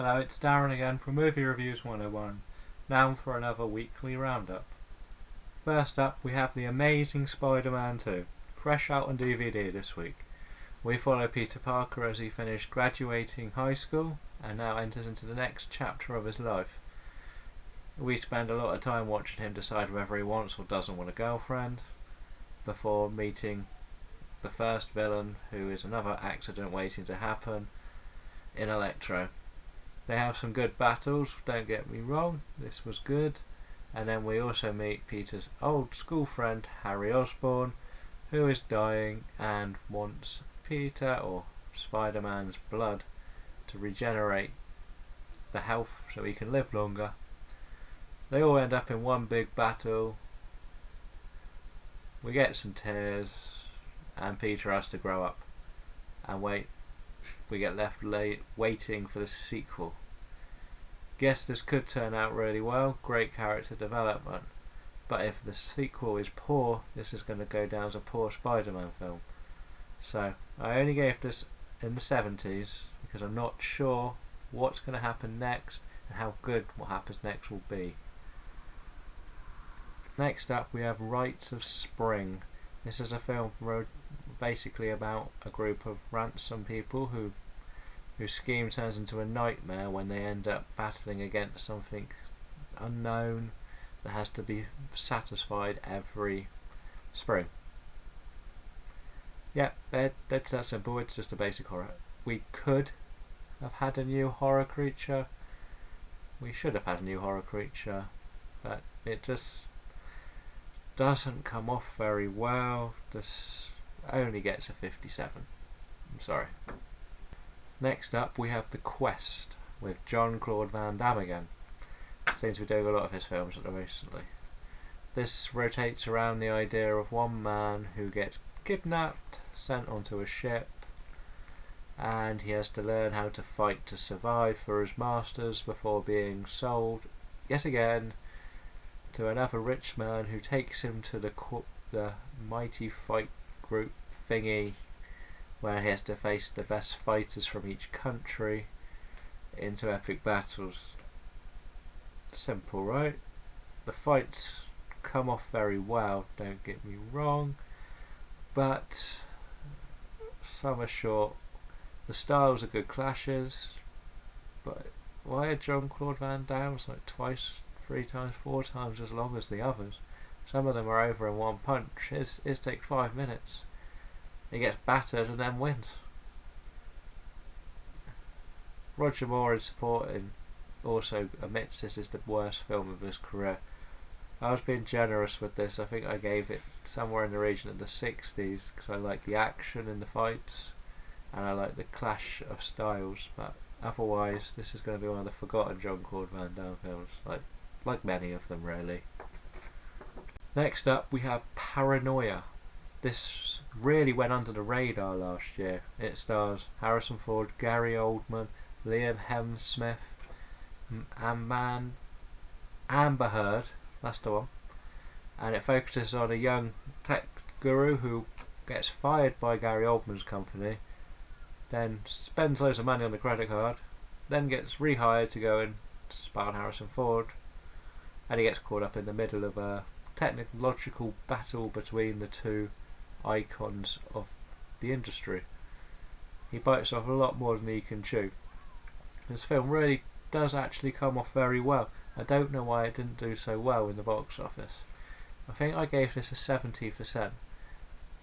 Hello, it's Darren again from Movie Reviews 101, now for another weekly roundup. First up, we have The Amazing Spider-Man 2, fresh out on DVD this week. We follow Peter Parker as he finished graduating high school and now enters into the next chapter of his life. We spend a lot of time watching him decide whether he wants or doesn't want a girlfriend, before meeting the first villain, who is another accident waiting to happen, in Electro. They have some good battles, don't get me wrong, this was good. And then we also meet Peter's old school friend Harry Osborn, who is dying and wants Peter, or Spider-Man's blood, to regenerate the health so he can live longer. They all end up in one big battle. We get some tears, and Peter has to grow up and wait. We get left waiting for the sequel. Guess this could turn out really well, great character development, but if the sequel is poor, this is going to go down as a poor Spider-Man film. So I only gave this in the 70s because I'm not sure what's going to happen next and how good what happens next will be. Next up we have Rites of Spring. This is a film basically about a group of ransom people whose scheme turns into a nightmare when they end up battling against something unknown that has to be satisfied every spring. Yeah, that's that simple. It's just a basic horror. We could have had a new horror creature. We should have had a new horror creature, but it just doesn't come off very well. This only gets a 57. I'm sorry. Next up we have The Quest with Jean-Claude Van Damme again. Seems to be doing a lot of his films recently. This rotates around the idea of one man who gets kidnapped, sent onto a ship, and he has to learn how to fight to survive for his masters before being sold yet again to another rich man who takes him to the mighty fight group thingy, where he has to face the best fighters from each country into epic battles. Simple, right? The fights come off very well, don't get me wrong, but some are short. The styles are good clashes, but why are Jean-Claude Van Damme's like twice, 3 times, 4 times as long as the others? Some of them are over in one punch. His take 5 minutes. He gets battered and then wins. Roger Moore is supporting also admits this is the worst film of his career. I was being generous with this. I think I gave it somewhere in the region of the 60s because I like the action in the fights and I like the clash of styles, but otherwise this is going to be one of the forgotten Jean-Claude Van Damme films, like many of them really. Next up we have Paranoia. This really went under the radar last year. It stars Harrison Ford, Gary Oldman, Liam Hemsworth, Amber Heard, that's the one, and it focuses on a young tech guru who gets fired by Gary Oldman's company, then spends loads of money on the credit card, then gets rehired to go and spy on Harrison Ford, and he gets caught up in the middle of a technological battle between the two icons of the industry. He bites off a lot more than he can chew. This film really does actually come off very well. I don't know why it didn't do so well in the box office. I think I gave this a 70%,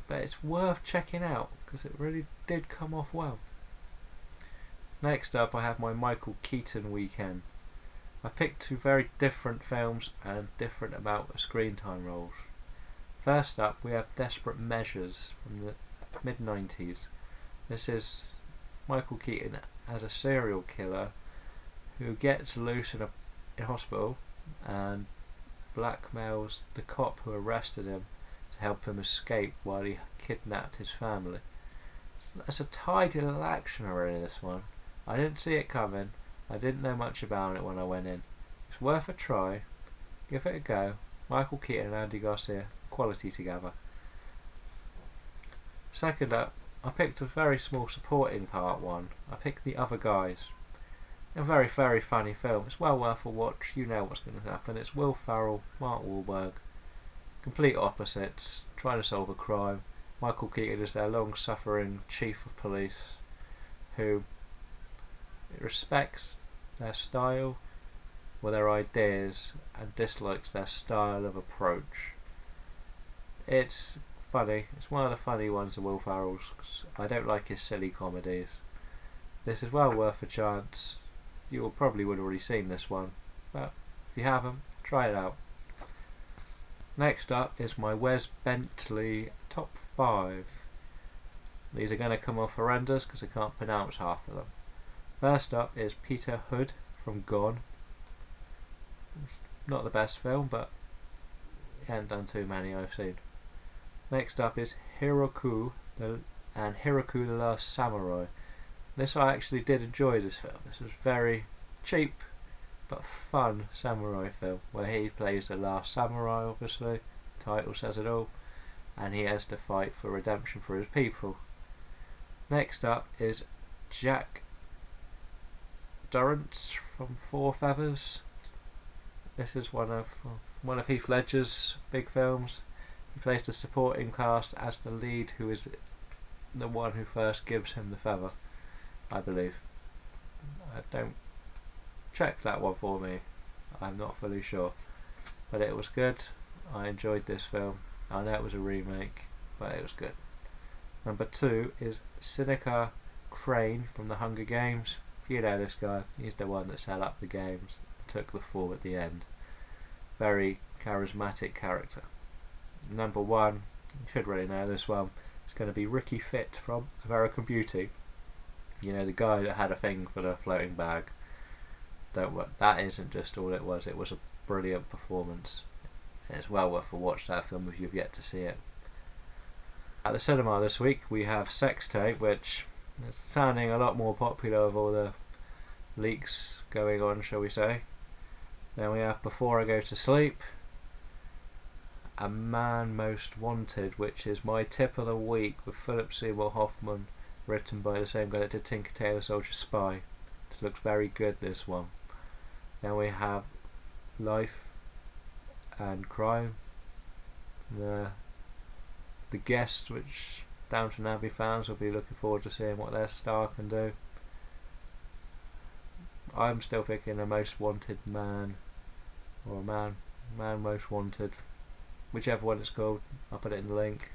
but it's worth checking out because it really did come off well. Next up I have my Michael Keaton weekend. I picked 2 very different films and different amount of screen time roles. First up we have Desperate Measures from the mid-90s. This is Michael Keaton as a serial killer who gets loose in a hospital and blackmails the cop who arrested him to help him escape while he kidnapped his family. There's a tidy little action in this one. I didn't see it coming. I didn't know much about it when I went in. It's worth a try. Give it a go. Michael Keaton and Andy Garcia, quality together. Second up, I picked a very small supporting part one. I picked The Other Guys. A very, very funny film. It's well worth a watch. You know what's going to happen. It's Will Ferrell, Mark Wahlberg, complete opposites, trying to solve a crime. Michael Keaton is their long-suffering chief of police who respects their style or their ideas and dislikes their style of approach. It's funny. It's one of the funny ones of Will Ferrell's. I don't like his silly comedies. This is well worth a chance. You probably would have already seen this one, but if you haven't, try it out. Next up is my Wes Bentley top 5. These are going to come off horrendous because I can't pronounce half of them. First up is Peter Hood from Gone. Not the best film, but he hasn't done too many I've seen. Next up is Hiroku the Last Samurai. This I actually did enjoy this film. This was very cheap but fun samurai film where he plays the last samurai, obviously. The title says it all. And he has to fight for redemption for his people. Next up is Jack Durrance from Four Feathers. This is one of Heath Ledger's big films. He plays the supporting cast as the lead, who is the one who first gives him the feather, I believe. Don't check that one for me. I'm not fully sure, but it was good. I enjoyed this film. I know it was a remake, but it was good. Number 2 is Seneca Crane from The Hunger Games. You know this guy. He's the one that set up the games, took the fall at the end. Very charismatic character. Number 1, you should really know this one. It's going to be Ricky Fit from American Beauty. You know, the guy that had a thing for the floating bag. That isn't just all it was. It was a brilliant performance. It's well worth a watch, that film, if you've yet to see it. At the cinema this week we have Sex Tape, which is sounding a lot more popular with all the leaks going on, shall we say. Then we have Before I Go to Sleep, A Man Most Wanted, which is my tip of the week, with Philip Seymour Hoffman, written by the same guy that did Tinker Tailor Soldier Spy. This looks very good, this one. Then we have Life and Crime, The Guest, which Downton Abbey fans will be looking forward to seeing what their star can do. I'm still picking A Most Wanted Man, or Man Most Wanted, whichever one it's called. I'll put it in the link.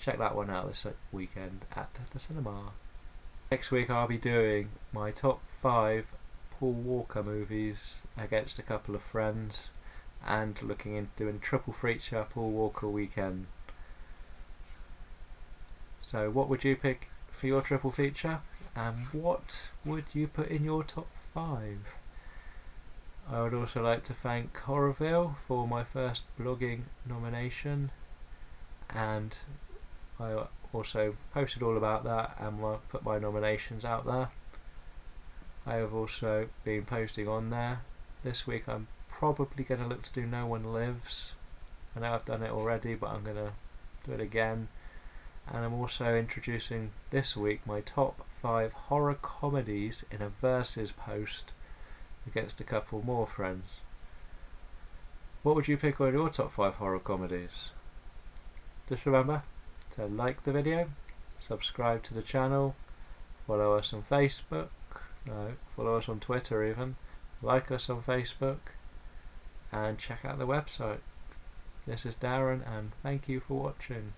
Check that one out this weekend at the cinema. Next week I'll be doing my top 5 Paul Walker movies against a couple of friends, and looking into doing a triple feature Paul Walker weekend. So what would you pick for your triple feature, and what would you put in your top 5? I would also like to thank Horrorville for my first blogging nomination, and I also posted all about that and put my nominations out there. I have also been posting on there. This week I'm probably going to look to do No One Lives. I know I've done it already, but I'm going to do it again. And I'm also introducing this week my top 5 horror comedies in a versus post against a couple more friends. What would you pick on your top 5 horror comedies? Just remember to like the video, subscribe to the channel, follow us on Facebook, follow us on Twitter even, like us on Facebook, and check out the website. This is Darren, and thank you for watching.